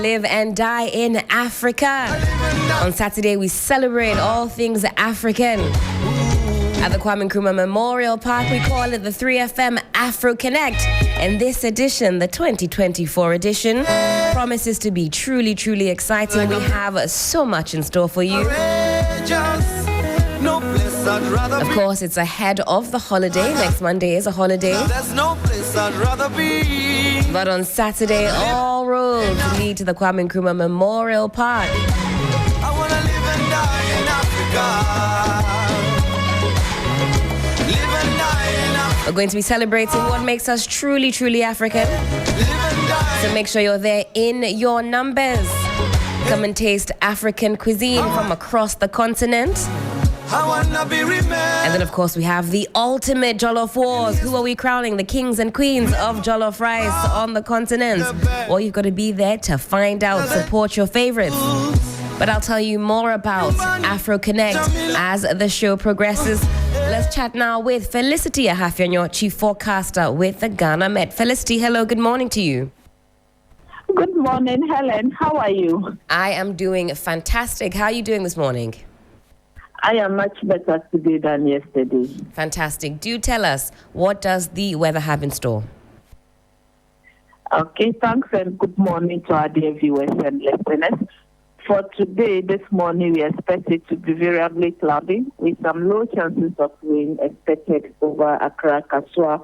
live and die in Africa. On Saturday, we celebrate all things African. At the Kwame Nkrumah Memorial Park, we call it the 3FM Afro Connect. And this edition, the 2024 edition, promises to be truly, truly exciting. We have so much in store for you. Of course, it's ahead of the holiday. Next Monday is a holiday. There's no place I'd rather be. But on Saturday, all roads lead to the Kwame Nkrumah Memorial Park. I want to live and die in Africa. Live and die in Africa. We're going to be celebrating what makes us truly, truly African. Live and die. So make sure you're there in your numbers. Come and taste African cuisine from across the continent. I want to be remembered. And then, of course, we have the ultimate Jollof Wars. Who are we crowning? The kings and queens of Jollof Rice on the continent. Well, you've got to be there to find out, support your favorites. But I'll tell you more about Afro Connect as the show progresses. Let's chat now with Felicity Appiah-Ampofo, chief forecaster with the Ghana Met. Felicity, hello, good morning to you. Good morning, Helen. How are you? I am doing fantastic. How are you doing this morning? I am much better today than yesterday. Fantastic. Do tell us, what does the weather have in store? Okay, thanks and good morning to our dear viewers and listeners. For today, this morning, we expect it to be variably cloudy with some low chances of rain expected over Accra, Kasua,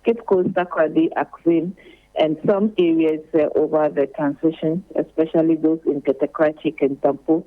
Cape Coast, Takoradi, Akwin, and some areas over the transition, especially those in Ketekrachi and Tampo.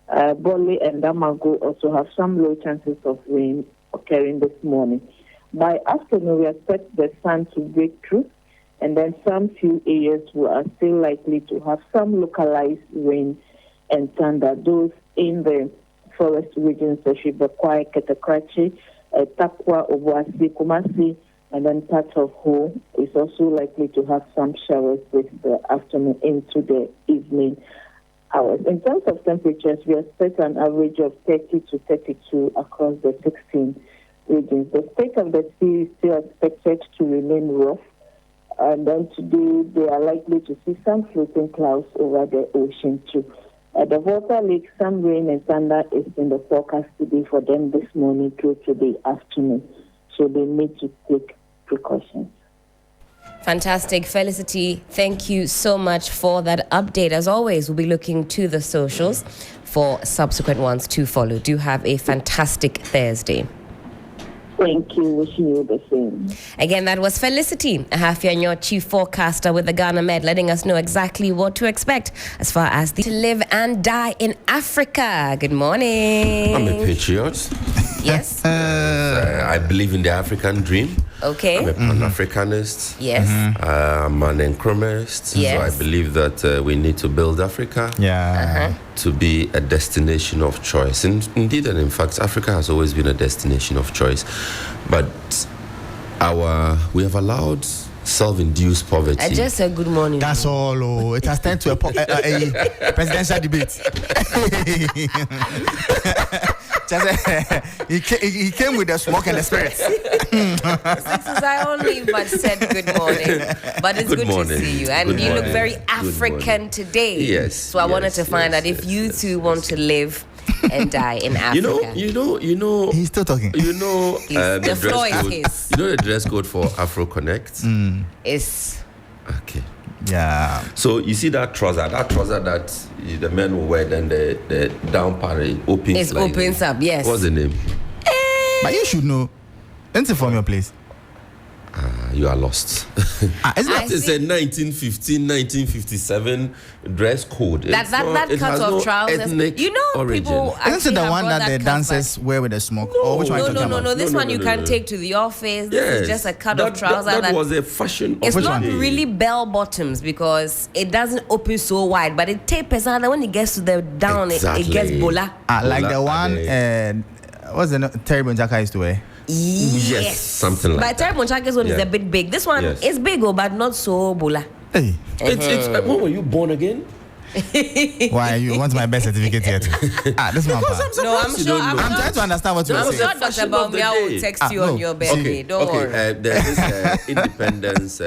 Bole and Damago also have some low chances of rain occurring this morning. By afternoon, we expect the sun to break through, and then some few areas are still likely to have some localized rain and thunder. Those in the forest regions, such as Bekwai, Ketekrachi, Tapua, Obuasi, Kumasi, and then part of Ho is also likely to have some showers this afternoon into the evening hours. In terms of temperatures, we expect an average of 30 to 32 across the 16 regions. The state of the sea is still expected to remain rough, and then today they are likely to see some floating clouds over the ocean too. At the Volta Lake, some rain and thunder is in the forecast today for them this morning through to the afternoon, so they need to take precautions. Fantastic. Felicity, thank you so much for that update. As always, we'll be looking to the socials for subsequent ones to follow. Do have a fantastic Thursday. Thank you. Wishing you the same. Again, that was Felicity Appiah-Ampofo, chief forecaster with the Ghana Met, letting us know exactly what to expect as far as to live and die in Africa. Good morning. I'm a patriot. Yes. I believe in the African dream. Okay. I'm a Pan-Africanist. Yes. I'm an Nkrumahist. Yes. So I believe that we need to build Africa to be a destination of choice. And indeed, and in fact, Africa has always been a destination of choice. But we have allowed self-induced poverty. Just a good morning. That's all. Oh, it has turned to a presidential debate. He came with the smoke and the spirits. I only but said good morning, but it's good to see you, and you look very African today. Yes. So I wanted to find out if you two want to live and die in Africa. You know. He's still talking. The floor is his. You know the dress code for Afro Connect Is okay. Yeah. So you see that trouser that the men will wear, then the down part opens. It opens up. Yes. What's the name? But you should know. Enter from your place. You are lost. It's a 1915, 1957 dress code. That cut off trousers. You know, origin. people. Isn't it the one that the dancers wear with the smoke? Or which one are you talking about? No. This one you can take to the office. This is just a cut off trouser. That was a fashion. It's which not one? really bell bottoms because it doesn't open so wide, but it tapers out. And when it gets to the down, it gets bola. Like the one. What's the Terry Bonjaka used to wear? Yes, something like that. But Terry Bonjaka's one is a bit big. This one is big, but not so bola. Hey. It's when were you born again? Why you want my birth certificate yet? This one. No, I'm sure. I'm trying to understand what you're saying. I'm sure Dr. Baumia will text you on your birthday. Don't worry. There's this independence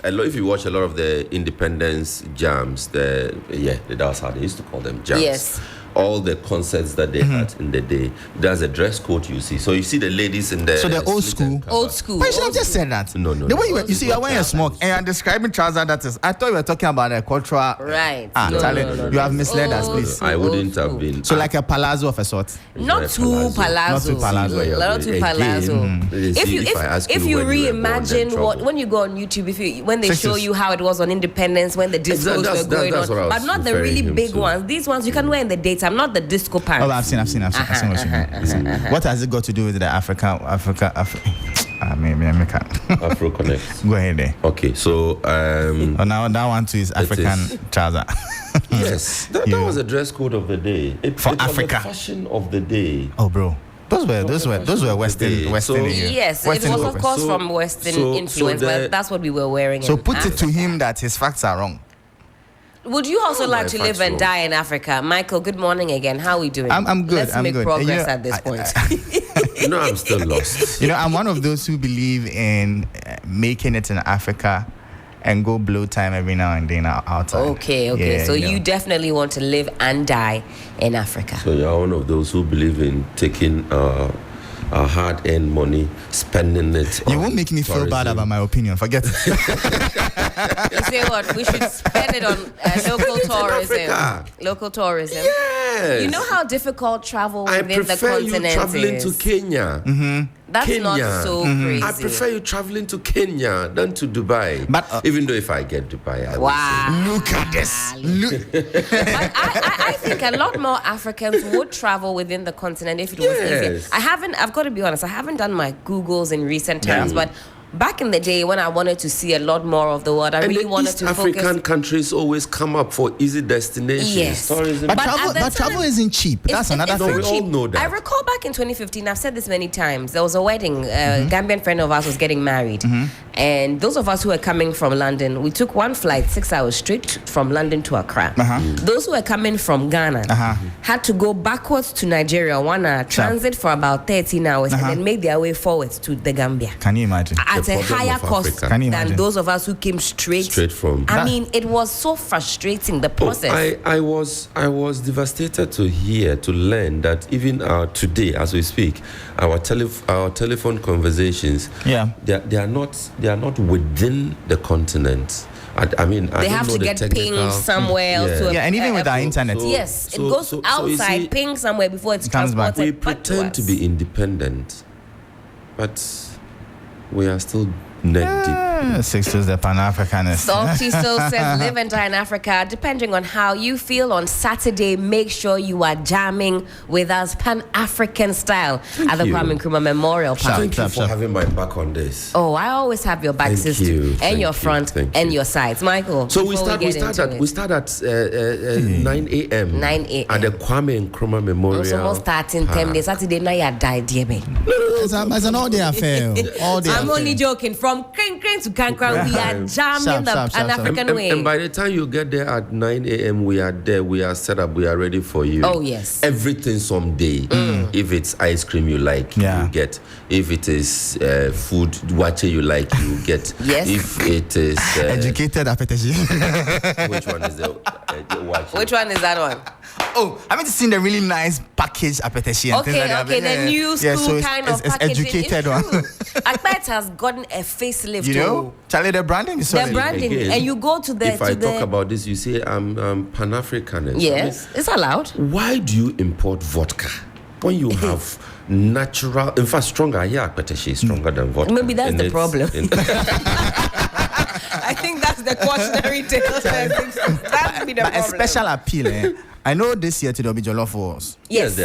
if you watch a lot of the independence jams, that's how they used to call them, jams. Yes. All the concerts that they had in the day, there's a dress code you see. So you see the ladies in the... So they're old school. Old school. But you should have just said that. No. The way you see, you're wearing a smock and you're describing trousers that is... I thought you were talking about a cultural... Right. No. You have misled us, please. I wouldn't have been... So like a palazzo of a sort. Not too palazzo. Not too palazzo. If you reimagine when you go on YouTube, when they show you how it was on Independence, when the discos were going on, but not the really big ones. These ones you can wear in the daytime, not the disco pants. Oh, I've seen what you mean. What has it got to do with the Africa? Maybe I can't. Afro Connect. Go ahead there. Okay, so now that one too is African trouser. Yes, that was a dress code of the day. For Africa. Africa. The fashion of the day. Oh, bro. Those were Western. Yes, Western it was of course from Western influence, but that's what we were wearing. So put it to him that his facts are wrong. Would you also like to live and die in Africa? Michael, good morning again. How are we doing? I'm good. Let's make progress at this point. I'm still lost. I'm one of those who believe in making it in Africa and go blow time every now and then outside. Okay. Yeah, so you definitely want to live and die in Africa. So you're one of those who believe in taking our hard-earned money, spending it. You won't make me feel bad about my opinion. Forget it. You say what? We should spend it on local tourism. Local tourism. Yes. You know how difficult travel within the continent is. I prefer you traveling to Kenya. Mm-hmm. That's Kenya. not so crazy. I prefer you traveling to Kenya than to Dubai. But even though if I get Dubai, I wow. Look at this. But I think a lot more Africans would travel within the continent if it was easier. I've got to be honest, I haven't done my Googles in recent times, but back in the day when I wanted to see a lot more of the world, I really wanted to focus. African countries always come up for easy destinations. Yes. Tourism. But travel isn't cheap. That's another thing. We all know that. I recall back in 2015, I've said this many times, there was a wedding. A Gambian friend of ours was getting married. And those of us who were coming from London, we took one flight, 6 hours straight from London to Accra. Those who were coming from Ghana had to go backwards to Nigeria, 1 hour, transit for about 13 hours, and then make their way forward to the Gambia. Can you imagine? At a higher cost than those of us who came straight from. I mean, it was so frustrating, the process. I was devastated to learn that even today, as we speak, our telephone conversations, they are not within the continent. I mean, they have to get pinged somewhere else. And even with our internet. It goes outside, ping somewhere before it comes back. We pretend to be independent, but we are still neck deep. Sixtus, the Pan-Africanist. Salty Soul says, live and die in Africa. Depending on how you feel on Saturday, make sure you are jamming with us Pan-African style at the Kwame Nkrumah Memorial Park. Thank you for having my back on this. Oh, I always have your back, sister, and your front and your sides. Michael, so we start at 9 a.m. 9 a.m. at the Kwame Nkrumah Memorial. It's almost starting 10 days. Saturday night, you died, dear me. It's an all-day affair. I'm only joking. From Crane to Kankran, we are jamming the Pan-African way. And by the time you get there at 9 a.m., we are there. We are set up. We are ready for you. Oh, yes. Everything someday. If it's ice cream you like, you get. If it is food, wache you like, you get. Yes. If it is... educated appetition. Which one is the wache? Which one is that one? Oh, I haven't seen the really nice package appetition. Okay, the new school kind of it's packaging. Educated one. Akbet has gotten a facelift. You know, Charlie, the branding is solid. The branding, again, and you go to the. If I talk about this, you say I'm Pan-Africanist. Yes, it's allowed. Why do you import vodka when you have natural? In fact, stronger. Yeah, Akbet is stronger than vodka. Maybe that's the problem. I think that's the cautionary tale. That's be the problem. A special appeal. I know this year there'll be jollof wars. Yes.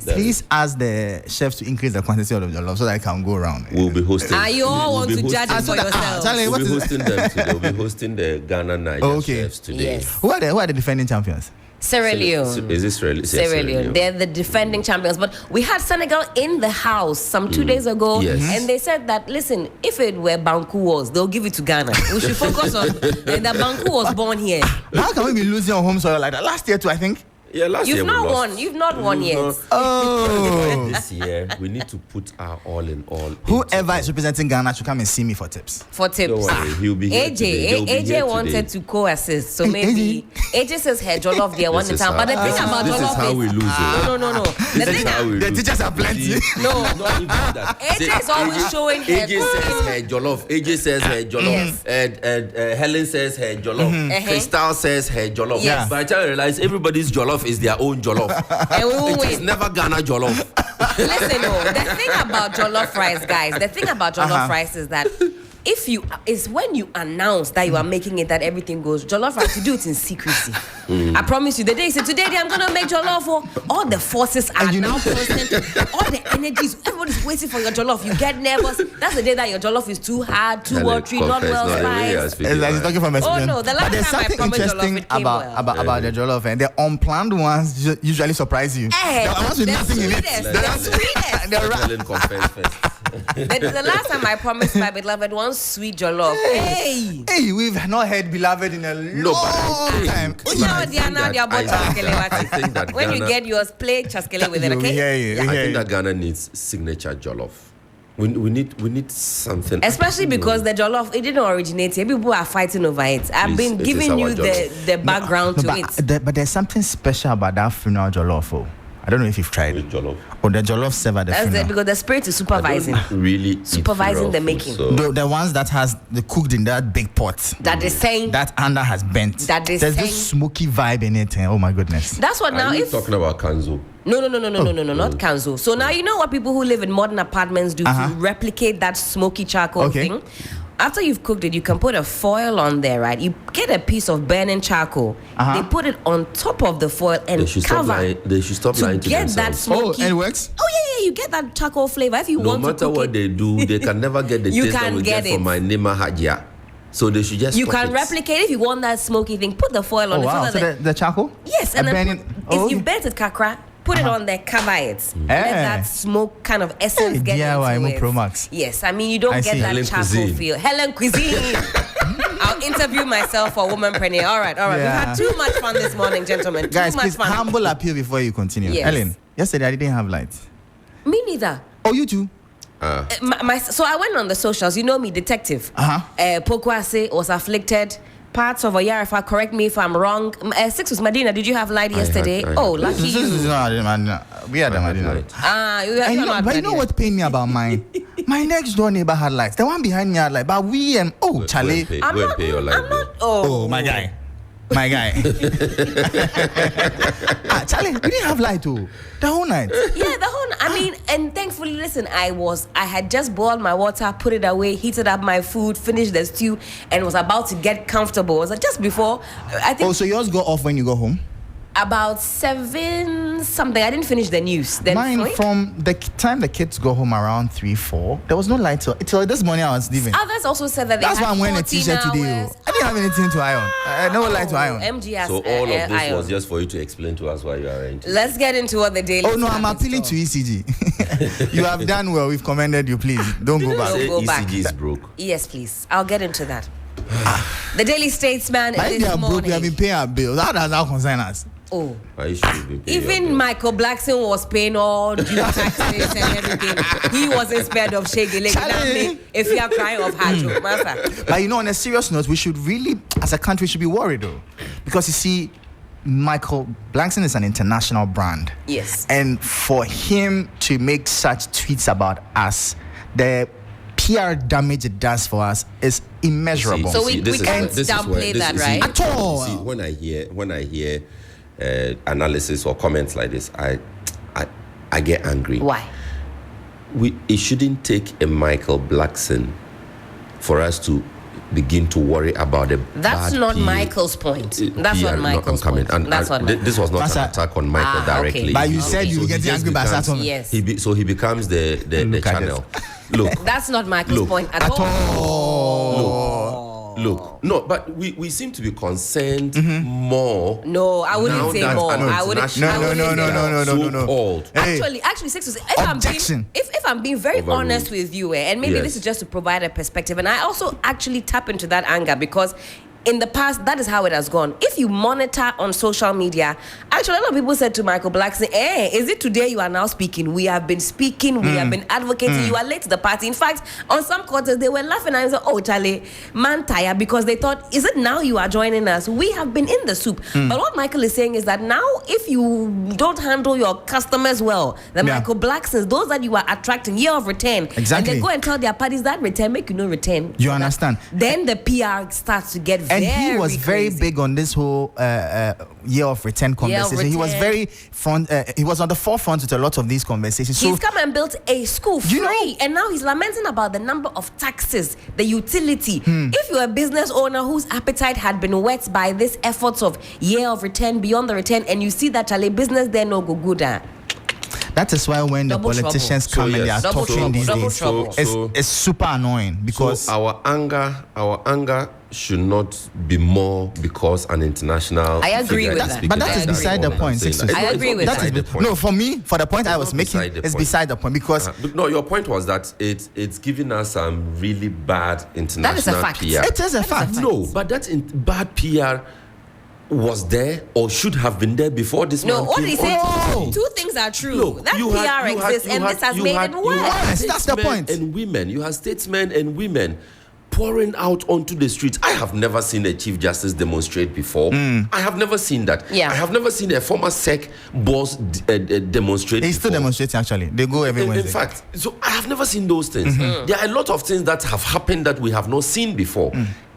Please ask the chefs to increase the quantity of the jollof so that I can go around. We'll be hosting. You all want to judge it for yourself. We'll be hosting them today. We'll be hosting the Ghana Niger chefs today. Yes. Who are the defending champions? Sierra Leone. Is this Sierra Leone? They're the defending champions. But we had Senegal in the house some 2 days ago. Yes. And they said that, listen, if it were Banku Wars, they'll give it to Ghana. We should focus on that Banku was born here. How can we be losing on home soil like that? Last year too, I think. Yeah, last year You've we not lost. won. You've not won yet. Oh. This year, we need to put our all in all. Whoever is representing Ghana should come and see me for tips. For tips. Don't worry, he'll be here today. They'll be here AJ wanted today. to co-assist, so maybe AJ says her jollof there one This time. is But the how- thing about this is jollof how we lose. no. The This is thing how we The lose. teachers are plenty. No. It's not even that. AJ is always showing her AJ says her jollof. AJ says her jollof. Yes. Helen says her jollof. Crystal says her jollof. Yes. By the time I realize everybody's jollof is their own jollof. And we will It is win. never Ghana jollof. Listen, the thing about jollof rice, guys, the thing about jollof rice is that is when you announce that you are making it, that everything goes jollof rice. You do it in secrecy. I promise you, the day you say today I'm gonna make jollof, all the forces are now constant. All the energies, everybody's waiting for your jollof. You get nervous. That's the day that your jollof is too hard, too watery, not well spiced. It's like he's talking from experience. Oh no, the But last there's time I something promised jollof, interesting it came about the jollof, and the unplanned ones usually surprise you. The ones with the nothing in it. sweetest, the sweetest. Helen confess first. The last time I promised my beloved one sweet jollof. Hey, We've not heard beloved in a long time. I think that when you Ghana- get yours, play chaskele with it, We hear okay? you. I we hear think you. that Ghana needs signature jollof. We need something. Especially because the jollof, it didn't originate here. People are fighting over it. I've Please, been it is giving our you jollof. the background to it. But there's something special about that funeral jollof. I don't know if you've tried it. With jollof. Or the jollof served at the That's funeral. because the spirit is supervising. Really eat Supervising the funeral making. food, so- The ones that has the cooked in that big pot. That is saying That under has bent. That is There's saying- this smoky vibe in it. Oh my goodness. that's what now Are you if talking about Kanzo? no, not Kanzo. So now you know what people who live in modern apartments do to replicate that smoky charcoal thing. After you've cooked it, you can put a foil on there, right? You get a piece of burning charcoal. They put it on top of the foil and They should stop cover lying. They should stop to lying to get that themselves. smoky. And it works? Oh yeah, you get that charcoal flavor. If you No want to matter cook what it, they do, they can never get the You taste that can't we get get from it. my Nima Hajia. So they should just you stop can it. replicate if you want that smoky thing. Put the foil on Oh it. wow. So So that the charcoal? yes, and A then burning- if you burnt it, kakra, put it on there, cover it. Let that smoke kind of essence get DIY into mo it. Pro Max. Yes, I mean you don't I get see. that Helen charcoal Cuisine. feel. Helen Cuisine. I'll interview myself for Womanpreneur. All right. Yeah. We've had too much fun this morning, gentlemen. Guys, too much please fun. humble appeal before you continue. Yes. Ellen, yesterday I didn't have light. Me neither. Oh, you too? So I went on the socials. You know me, detective. Pokwase was afflicted. Parts of Oyarifa, correct me if I'm wrong. Sixtus Medina, did you have light yesterday? I had. Lucky you. We had them. I didn't know. But you know what pained me about mine? My next door neighbor had lights. The one behind me had light. But we and Charlie. Go and pay your light bill. Oh, my guy. Charlie, we didn't have light too. The whole night. Yeah, the whole. I mean, and thankfully, listen, I had just boiled my water, put it away, heated up my food, finished the stew, and was about to get comfortable. It was just before, I think. Oh, so yours go off when you go home? About 7 something. I didn't finish the news. Then Mine, flick. from the time the kids go home around 3-4, there was no light till this morning I was leaving. Others also said that they That's had why I'm wearing a 14 t-shirt today. hours. I didn't have anything to iron. No light to iron. MG has So all of this iron. was just for you to explain to us why you are into. Let's get into what the daily. Oh no, I'm Standard appealing to store. ECG. You have done well. We've commended you. Please don't go back. Say go back. ECG is broke. Yes, please. I'll get into that. The Daily Statesman But if this they are broke, morning. we have been paying our bills. How does that concern us? Oh. Why should we pay your Even bill? Michael Blackson was paying all due taxes and everything. He wasn't spared of Shaggy Charlie. if you are crying of Hajo, master. But you know, on a serious note, we should really, as a country, should be worried though, because you see, Michael Blackson is an international brand. Yes. And for him to make such tweets about us, the PR damage it does for us is immeasurable. So we this is can't where- this is downplay where- this that, is- right? At all. See, when I hear analysis or comments like this, I get angry. Why? It shouldn't take a Michael Blackson for us to begin to worry about it. That's not Michael's point. That's not Michael's point. That's not Michael's this was not Pastor, an attack on Michael directly. okay. But you said you were he getting just angry by becomes- Saturn. Yes. So he becomes the Look at channel. Look, That's not Michael's Look, point at all. look. No, but we seem to be concerned more. No, I wouldn't now say that more. an I wouldn't. international I wouldn't say that. No. So-called. Hey. Actually, Sixtus, Objection. if I'm being very Overruled. honest with you, and maybe Yes. this is just to provide a perspective, and I also actually tap into that anger because in the past, that is how it has gone. If you monitor on social media, Actually, a lot of people said to Michael Blackson, is it today you are now speaking? We have been speaking, we have been advocating, you are late to the party. In fact, on some quarters, they were laughing and said, oh, Charlie, man tired, because they thought, is it now you are joining us? We have been in the soup. But what Michael is saying is that now, if you don't handle your customers well, the Michael Blacksons, those that you are attracting, year of return, and they go and tell their parties that return, make you no return. You understand? Then the PR starts to get very And he was very big on this whole year of return conversation. He was very front. He was on the forefront with a lot of these conversations. He's come and built a school free, and now he's lamenting about the number of taxes, the utility. If you're a business owner whose appetite had been whet by this efforts of year of return, beyond the return, and you see that Charlie business there no go good. That is why when the politicians come and they are talking these days, it's super annoying, because our anger should not be more because an international. I agree with that. But that is beside the point. I agree with that. No, for me, for the point I was making, it's beside the point, because no, your point was that it's giving us some really bad international that is a fact. PR. It is a fact. No, but that bad PR was there or should have been there before this man came. No, what he said, two on. Things are true. Look, that PR exists, and this has made it worse. That's the point. And women, you have statesmen and women pouring out onto the streets. I have never seen a Chief Justice demonstrate before. I have never seen that. Yeah. I have never seen a former SEC boss demonstrate. He's still demonstrating, actually. They go every Wednesday. In fact, so I have never seen those things. There are a lot of things that have happened that we have not seen before.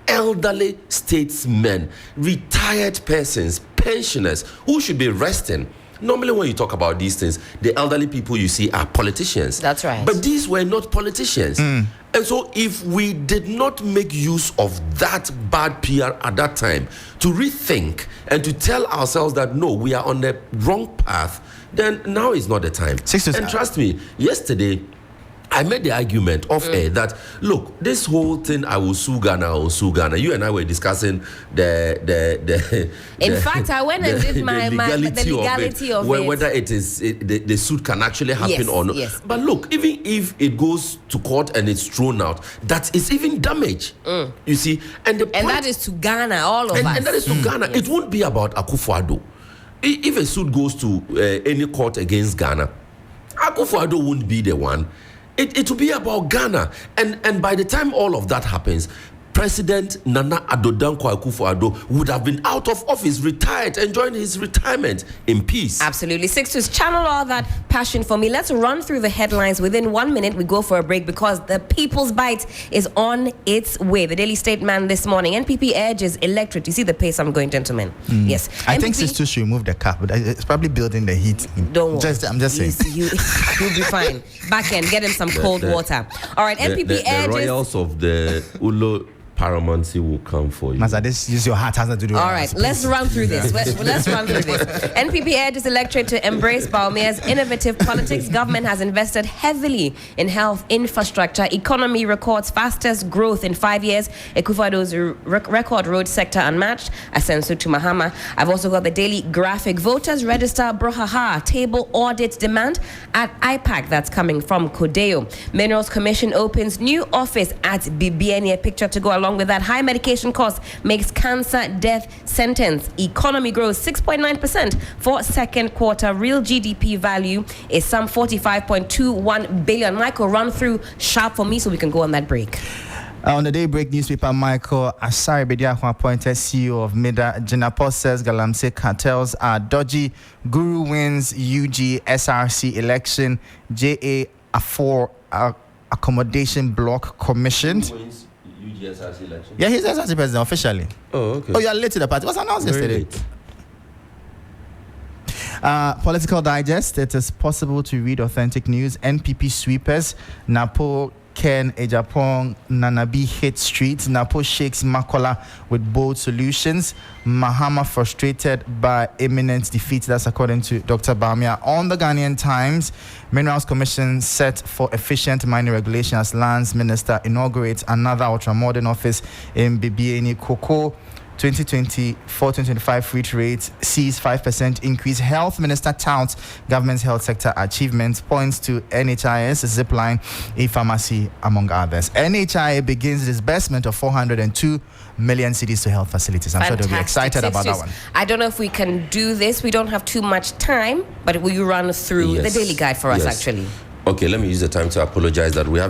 Elderly statesmen, retired persons, pensioners who should be resting. Normally when you talk about these things, the elderly people you see are politicians. That's right. But these were not politicians. And so if we did not make use of that bad PR at that time to rethink and to tell ourselves that no, we are on the wrong path, then now is not the time. And trust me, yesterday, I made the argument off air that, look, this whole thing, I will sue Ghana. You and I were discussing In fact, I went and did the legality of it. Whether the suit can actually happen or not. Yes. But look, even if it goes to court and it's thrown out, that is even damage. You see? And that is to Ghana, all of us. And that is to Ghana. Yes. It won't be about Akufo-Addo. If a suit goes to any court against Ghana, Akufo-Addo won't be the one. It will be about Ghana. And by the time all of that happens, President Nana Addo Dankwa Akufo-Addo would have been out of office, retired, enjoying his retirement in peace. Absolutely. Sixtus, channel all that passion for me. Let's run through the headlines. Within 1 minute, we go for a break because the People's Bite is on its way. The Daily Statement this morning. NPP urges electorate. You see the pace I'm going, gentlemen? Yes. I think Sixtus should remove the cap, but it's probably building the heat. Don't worry. I'm just saying. You'll be fine. Back end, get him some cold water. All right, NPP urges... The royals of the Ullo paramountcy will come for you. Master, this use your heart has to do. All right, let's run through this. Let's run through this. NPP urges electorate to embrace Baumea's innovative politics. Government has invested heavily in health infrastructure. Economy records fastest growth in 5 years. Akufo-Addo's record road sector unmatched. Asensu to Mahama. I've also got the Daily Graphic. Voters register Brohaha table audit demand at IPAC. That's coming from Kodeo. Minerals Commission opens new office at Bibiani. A picture to go along with that. High medication costs makes cancer death sentence. Economy grows 6.9% for second quarter. Real GDP value is some 45.21 billion. Michael, run through sharp for me so we can go on that break. On the Daybreak newspaper, Michael Asari Bediako, appointed CEO of MIDA. Jinapor says Galamsey cartels are dodgy. Guru wins UG SRC election. JA A4 accommodation block commissioned. SRC election? Yeah, he's SRC president officially. Oh, okay. Oh, you are late to the party. It was announced yesterday. Political Digest. It is possible to read authentic news. NPP sweepers. Napo Ken Ejapong Nanabi hit streets. Napo shakes Makola with bold solutions. Mahama frustrated by imminent defeat. That's according to Dr. Bamia. On the Ghanaian Times, Minerals Commission set for efficient mining regulation as Lands Minister inaugurates another ultramodern office in Bibiani Koko. 2024-2025 fruit rate sees 5% increase. Health Minister touts government's health sector achievements, points to NHIS, Zipline, e-pharmacy, among others. NHIA begins disbursement of 402 million cedis to health facilities. I'm sure they'll be excited about that one. I don't know if we can do this. We don't have too much time, but will you run through the daily guide for us, actually? Okay, let me use the time to apologize that we haven't